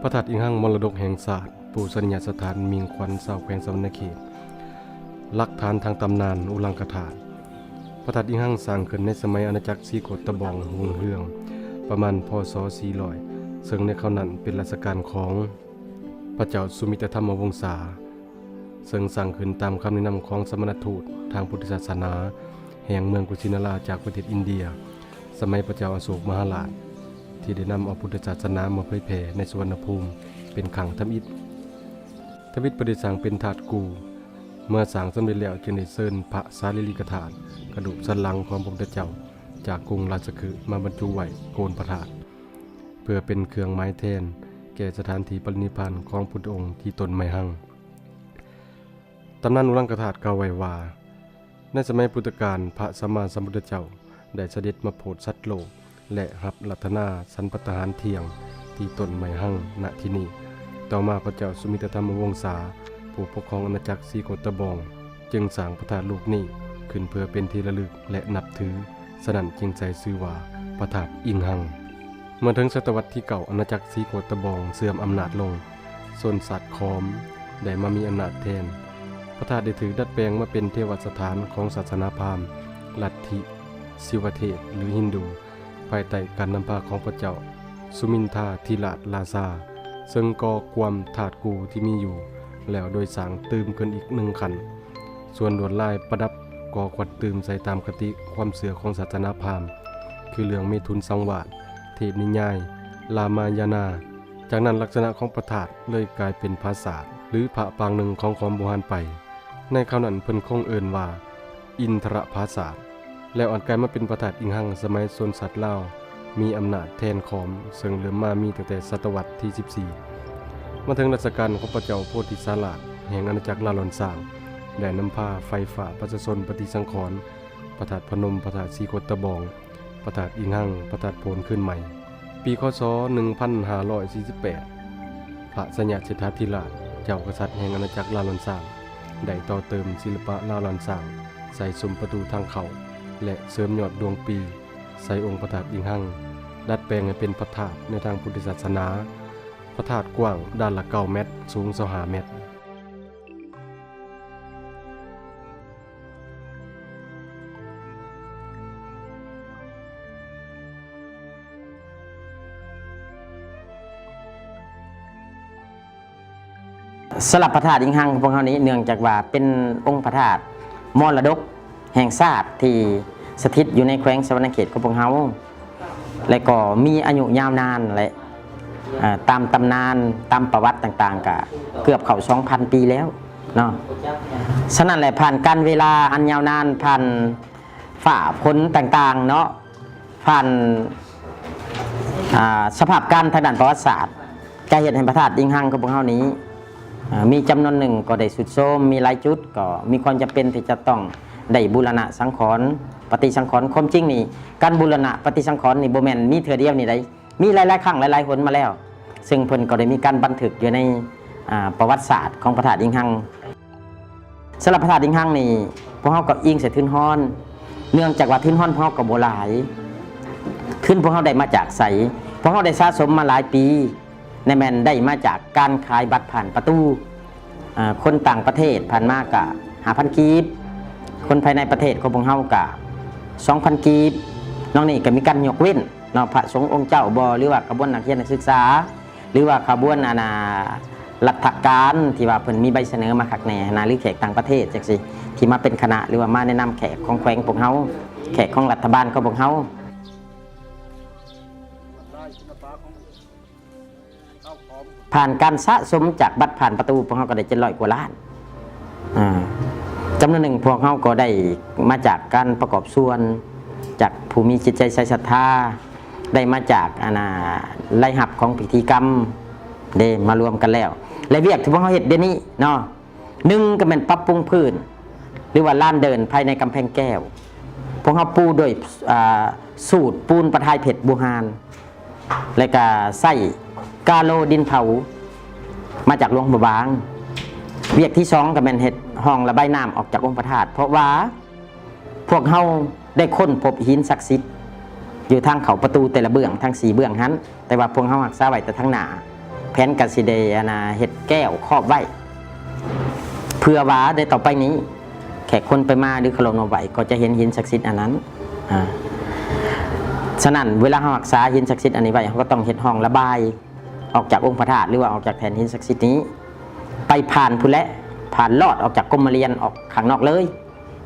ระธาตุอิงหังมรดกแห่งศาสตร์ปูสัญญาสถานมิงควันสาวแขวงสวรรณเขตหลักฐานทางตำนานอุลังกธาตุพระธาตุอิงหังสร้างขึ้นในสมัยอาณาจักรสีโกฏตะบองรุ่งเรืองประมาณพ.ศ. 400ซึ่งในคราวนั้นเป็นรัชกาลของพระเจ้าสุมิตรธรรมวงศาซึ่งสร้างขึ้นตามคำแนะนำของสมณทูตทางพุทธศาสนาแห่งเมืองกุสินาราจากประเทศอินเดียสมัยพระเจ้าอโศกมหาราชที่ได้นำเอาพุทธศาสนามาเผยแผ่ในสุวรรณภูมิเป็นขังทำอิฐประดิษฐ์สร้างเป็นถาดกูเมื่อสร้างสำเร็จแล้วจึงได้เชิญพระสารีริกธาตุกระดูกสันหลังของพระพุทธเจ้าจากกรุงราชคฤห์มาบรรจุไว้โกนพระธาตุเพื่อเป็นเครื่องหมายแทนแก่สถานที่ปรินิพพานของพุทธองค์ที่ต้นไม้หังตำนานอุลังกธาตุกล่าวไว้ว่าในสมัยพุทธกาลพระสัมมาสัมพุทธเจ้าได้เสด็จมาโปรดสัตว์โลกและรับรัตนาสันปทานเที่ยงที่ต้นไม้หังณที่นี้ต่อมาพระเจ้าสุมิตรธรรมวงศาผู้ปกครองอาณาจักรสีโกฏตะบองจึงสร้างพระธาตุลูกนี้ขึ้นเพื่อเป็นที่ระลึกและนับถือฉะนั้นจึงใช้ชื่อว่าพระธาตุอิงหังเมื่อถึงศตวรรษที่9อาณาจักรสีโกฏตะบองเสื่อมอำนาจลงส่วนสัตว์คอมได้มามีอำนาจแทนพระธาตุได้ถือดัดแปลงมาเป็นเทวสถานของศาสนาพราหมณ์ลัทธิศิวเทศหรือฮินดูภายใต้การนำพาของพระเจ้าสุมินทาธิราชราชาซึ่งก่อความถาดกูที่มีอยู่แล้วโดยสร้างตืมขึ้นอีก1ขั้นส่วนลวดลายประดับก่อขวัดตืมใส่ตามคติความเสื่อของศาสนาพราหมณ์คือเรื่องเมถุนสังวาสเทพนิยายลามายานาจากนั้นลักษณะของพระธาตุเลยกลายเป็นภาษาหรือพระปางหนึ่งของความโบราณไปในคราวนั้นเพิ่นคงเอิ้นว่าอินทรภาษาแล้วอ่อนกลายมาเป็นพระธาตุอิงหังสมัยชนสัตว์ลาวมีอำนาจแทนขอมซึ่งเริ่มมามีตั้งแต่ศตวรรษที่14มาถึงรัชกาลของพระเจ้าโพธิสาราชแห่งอาณาจักรลาลอนซางได้นำพาไฟฟ้าประชาชนปฏิสังขรณ์พระธาตุพนมพระธาตุสีโกฏตะบองพระธาตุอิงหังพระธาตุโพนขึ้นใหม่ปีคศ1548พระสัญญาสิทธัตถิราชเจ้ากษัตริย์แห่งอาณาจักรลาลอนซางได้ต่อเติมศิลปะลาลอนซางใส่ซุ้มประตูทางเข้าและเสริมยอดดวงปีใส่องค์พระธาตุอิงหังดัดแปลงให้เป็นพระธาตุในทางพุทธศาสนาพระธาตุกว้างด้านละ9 เมตรสูง25 เมตรสลับพระธาตุอิงหังของพวกเขานี้เนื่องจากว่าเป็นองค์พระธาตุมรดกแห่งชาติที่สถิตอยู่ในแขวงสวรรณเขตของพวกเขาและก็มีอายุยาวนานและตามตำนานตามประวัติต่างๆก็เกือบเข้า 2,000 ปีแล้วเนาะฉะนั้นแหละผ่านการเวลาอันยาวนานผ่านฝ่าพ้นต่างๆเนาะผ่านสภาพการทางด้านประวัติศาสตร์การเห็นแห่งพระธาตุอิงหังของพวกเขานี้มีจำนวนหนึ่งก็ได้สุดโทรมมีหลายจุดก็มีความจำเป็นที่จะต้องได้บูรณะสังขรณ์ปฏิสังขรณ์ความจริงนี่การบูรณะปฏิสังขรณ์นี่บ่แม่นมีเทื่อเดียวนี่ได้มีหลายๆครั้งหลายๆหนมาแล้วซึ่งเพิ่นก็ได้มีการบันทึกอยู่ในประวัติศาสตร์ของพระธาตุอิงหังสำหรับพระธาตุอิงหังนี่พวกเฮาก็อิงใส่ทื่นฮ้อนเนื่องจากว่าทื่นฮ้อนพวกเฮาก็บ่หลายทื่นพวกเฮาได้มาจากไสพวกเฮาได้สะสมมาหลายปีในแม่นได้มาจากการขายบัตรผ่านประตูคนต่างประเทศผ่านมากะ5,000 กีบคนภายในประเทศของพวกเฮากะ 2,000 กีบน้องนี่ก็มีการยกเว้นเนาะพระสงฆ์องค์เจ้าบ่หรือว่ากระบวนนักเรียนนักศึกษาหรือว่ากระบวนรัฐการที่ว่าเพิ่นมีใบเสนอมาคักแน่หรือแขกต่างประเทศจังซี่ที่มาเป็นคณะหรือว่ามาแนะนำแขกของแขวงพวกเฮาแขกของรัฐบาลของพวกเฮาผ่านการสะสมจากบัตรผ่านประตูพวกเขาก็ได้700 กว่าล้านจำนวนหนึ่งพวกเขาก็ได้มาจากการประกอบส่วนจากผู้มีจิตใจใส่ศรัทธาได้มาจากไล่หับของพิธีกรรมได้มารวมกันแล้วและเวียกที่พวกเขาเห็นเดี๋ยวนี้เนาะ1ก็เป็นปรับปรุงพื้นหรือว่าลานเดินภายในกำแพงแก้วพวกเขาปูด้วยสูตรปูนประทายเพชรบูฮานและก็ใส่กาโลดินเผามาจากหลวงปู่บางเวียกที่2ก็เป็นเห็ดห้องระบายน้ำออกจากองค์พระธาตุเพราะว่าพวกเขาได้ค้นพบหินศักดิ์สิทธิ์อยู่ทางเขาประตูแต่ละเบื้องทาง4 เบื้องนั้นแต่ว่าพวกเขาหักษาไว้แต่ทางหน้า แผนกสิเดเฮ็ดแก้วครอบไว้เพื่อว่าได้ต่อไปนี้แขกคนไปมาหรือขลมเอาไว้ก็จะเห็นหินศักดิ์สิทธิ์อันนั้นฉะนั้นเวลาเรารักษาหินศักดิ์สิทธิ์อันนี้ไว้เขาก็ต้องเฮ็ดห้องระบายออกจากองค์พระธาตุหรือว่าออกจากแผ่นหินศักดิ์สิทธิ์นี้ไปผ่านพุ่นและผ่านลอดออกจากกรมเรียนออกข้างนอกเลย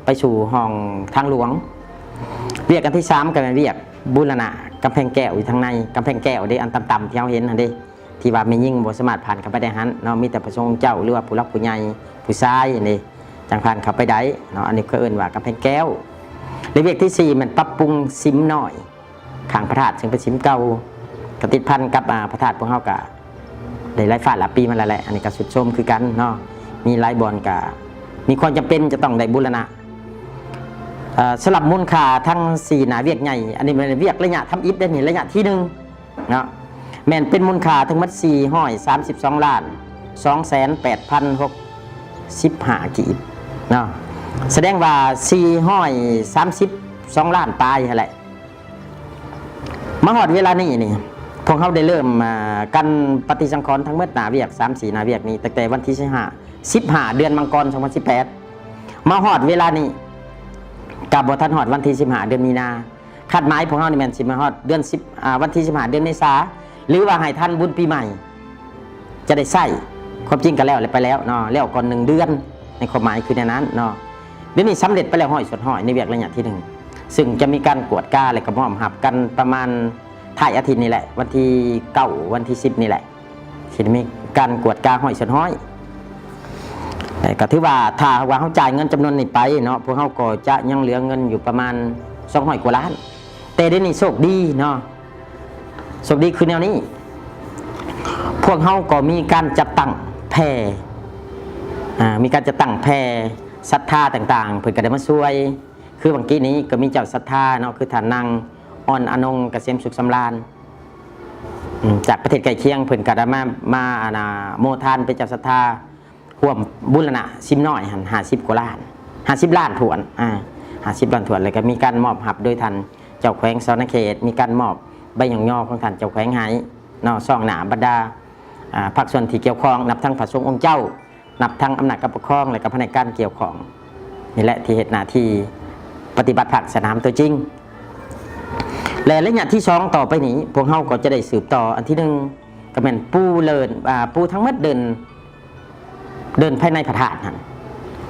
ไปสู่ห้องทางหลวงเรียกกันที่3กันเรียกบูรณะกำแพงแก้วอยู่ทางในกำแพงแก้วเด้อันต่ำๆที่เราเห็นนั่นเด้ที่ว่าไม่ยิ่งบ่สามารถผ่านเข้าไปได้หันเนาะมีแต่พระสงฆ์เจ้าหรือว่าผู้รักผู้ใหญ่ผู้ชายนี่จังผ่านเข้าไปได้เนาะอันนี้ก็เอิ้นว่ากำแพงแก้วเรียกที่4มันปรับปรุงซิมหน่อยข้างพระธาตุซึ่งเป็นซิมเก่ากติดพันกับพระธาตุพวกเฮาก็ได้หลายฝ่าหลายปีมาแล้วแหละอันนี้ก็สุดโทรมคือกันเนาะมีหลายบ่อนก็มีความจำเป็นจะต้องได้บูรณะสลับมูลค่าทั้ง4หน้าเวียกใหญ่อันนี้เป็นเวียกระยะทำอิฐได้นี่ระยะที่1เนาะแม่นเป็นมูลค่าทั้งหมด432ล้าน2,8,615กีบเนาะแสดงว่า432ล้านปลายแหละมาฮอดเวลานี้นี่พวกเขาได้เริ่มกันปฏิสังขรณ์ทั้งหมดหน้าเวียก3-4หน้าเวียกนี้ตั้งแต่วันที่15เดือนมังกร2018มาฮอดเวลานี้กับบ่ทันฮอดวันที่15เดือนมีนาคาดหมายพวกเฮานี่แม่นสิมาฮอดเดือน10วันที่15เดือนเมษาหรือว่าให้ทันบุญปีใหม่จะได้ใช้ความจริงก็แล้วไปแล้วเนาะแล้วก่อน1เดือนในความหมายคือในนั้นเนาะเดี๋ยวนี้สำเร็จไปแล้วห้อยสดห้อยในเวียกระยะที่1ซึ่งจะมีการกวดกาและก็มอบหับกันประมาณท้ายอาทิตย์นี่แหละวันที่9วันที่10นี่แหละที่มีการกวดกาห้อยสดห้อยก็ถือว่าถ้าว่าเขาจ่ายเงินจำนวนนี้ไปเนาะพวกเขาก็จะยังเหลือเงินอยู่ประมาณ200 กว่าล้านแต่เดี๋ยวนี้โชคดีเนาะโชคดีคือแนวนี้พวกเขาก็มีการจัดตั้งแพร่มีการจัดตั้งแพร่ศรัทธาต่างๆเพื่อก็ได้มาช่วยคือบางกี้นี้ก็มีเจ้าศรัทธาเนาะคือฐานนางอ่อนอนงเกษมสุขสำราญจากประเทศใกล้เคียงเพื่อนก็ได้มาโมทานเป็นเจ้าศรัทธาร่วมบุรณะซิมน้อยหัน50 กว่าล้าน50 ล้านถวน50 ล้านถวนเลยก็มีการมอบหับโดยท่านเจ้าแขวงสวรรณเขตมีการมอบใบหยองย่อของท่านเจ้าแขวงให้เนาะซ่องหนาบรรดาภาคส่วนที่เกี่ยวข้องนับทั้งพระสงฆ์องค์เจ้านับทั้งอำนาจการปกครองและกับภายในการเกี่ยวข้องนี่แหละที่เหตุหน้าที่ปฏิบัติภาคสนามตัวจริงและระยะที่2ต่อไปนี้พวกเฮาก็จะได้สืบต่ออันที่1ก็เป็นปูเลินปูทั้งหมดเดินภายในพระธาตุนั่น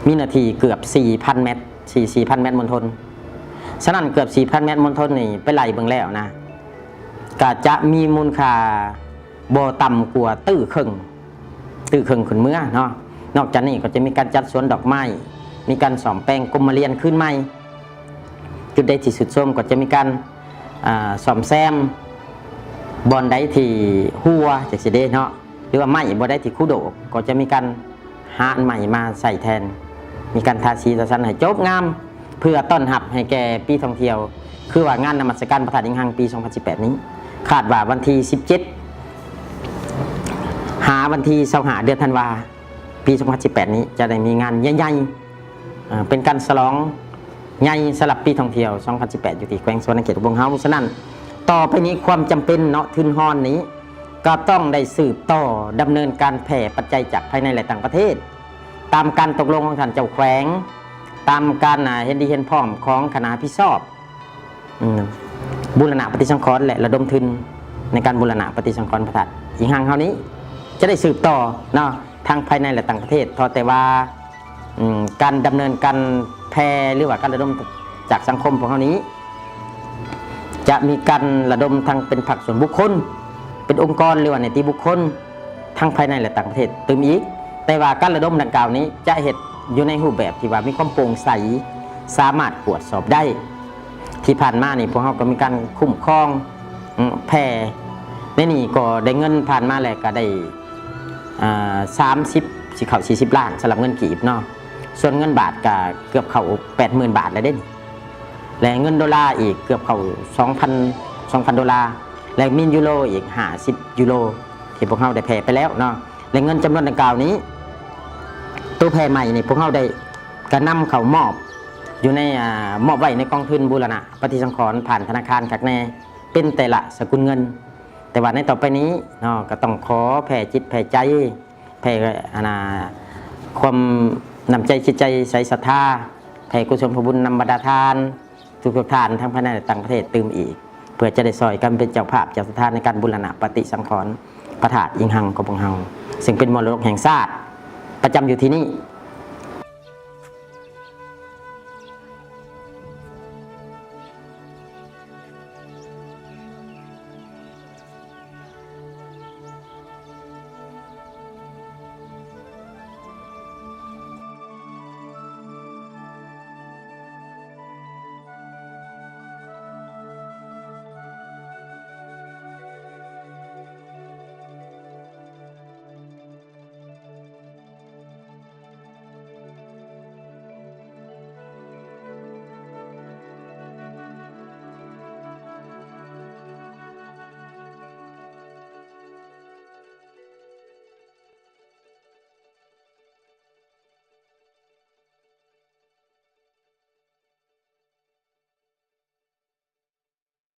มีนาทีเกือบ 4,000 เมตร 4,000 เมตรมณฑลฉะนั้นเกือบ 4,000 เมตรมณฑลนี่ไปไล่เบิ่งแล้วนะก็จะมีมูลค่าบ่ต่ำกว่าตื้อครึ่งขึ้นเมื่อเนาะนอกจากนี้ก็จะมีการจัดสวนดอกไม้มีการซ่อมแปลงกรมเรียนขึ้นใหม่จุดใดที่สุดโทรมก็จะมีการซ่อมแซมบอนใดที่หัวจากสิเดเนาะหรือว่าไม้บ่ได้ที่คู่โดกก็จะมีการหาอันใหม่มาใส่แทนมีการทาสีตะสันให้จบงามเพื่อต้อนรับให้แก่ปีท่องเที่ยวคือว่างานนมัสการพระธาตุอิงหังปี2018นี้คาดว่าวันที่17หาวันที่25เดือนธันวาปี2018นี้จะได้มีงานใหญ่ๆเป็นการฉลองใหญ่สำหรับปีท่องเที่ยว2018อยู่ที่แขวงสวรรณเขตอุบลเฮาฉะนั้นต่อไปนี้ความจำเป็นเนาะทุนฮอนนี้ก็ต้องได้สืบต่อดำเนินการแผ่ปัจจัยจากภายในและต่างประเทศตามการตกลงของท่านเจ้าแขวงตามการเห็นดีเห็นพร้อมของคณะพิชอบบูรณะปฏิสังขรณ์และระดมทุนในการบูรณะปฏิสังขรณ์พระธาตุอิงหังเฮานี้จะได้สืบต่อเนาะทางภายในและต่างประเทศทอแต่ว่าการดำเนินการแผ่หรือว่าการระดมจากสังคมของเฮานี้จะมีการระดมทางเป็นภาคส่วนบุคคลเป็นองค์กรหรือว่าในที่บุคคลทั้งภายในและต่างประเทศตึมอีกแต่ว่าการระดมดังกล่าวนี้จะเหตุอยู่ในรูปแบบที่ว่ามีความโปร่งใสสามารถตรวจสอบได้ที่ผ่านมานี่พวกเขาก็มีการคุ้มครองแพร่ในนี่ก็ได้เงินผ่านมาแล้วก็ได้30สิเข้า40 ล้านสำหรับเงินกีบเนาะส่วนเงินบาทก็เกือบเข้า 80,000 บาทแล้วเด้และเงินดอลลาร์อีกเกือบเข้า 2,000 ดอลลาร์และมียูโรอีก50 ยูโรที่พวกเขาได้แผ่ไปแล้วเนาะและเงินจำนวนดังกล่าวนี้ตัวแผ่ใหม่นี่พวกเขาได้กระนำเขามอบอยู่ในมอบไว้ในกองทุนบูรณะปฏิสังขรณ์ผ่านธนาคารคักแน่เป็นแต่ละสกุลเงิน แต่ว่าในต่อไปนี้เนาะก็ต้องขอแผ่จิตแผ่ใจแผ่ความนำใจจิตใจใส่ศรัทธาแผ่กุศลผลบุญนำบรรดาทานทุกๆท่านทั้งภายในและต่างประเทศตื่มอีก เพื่อจะได้ซอยกันเป็นเจ้าภาพเจ้าสถานในการบูรณะปฏิสังขรณ์พระธาตุอิงหังของพวกเราซึ่งเป็นมรดกแห่งชาติประจำอยู่ที่นี่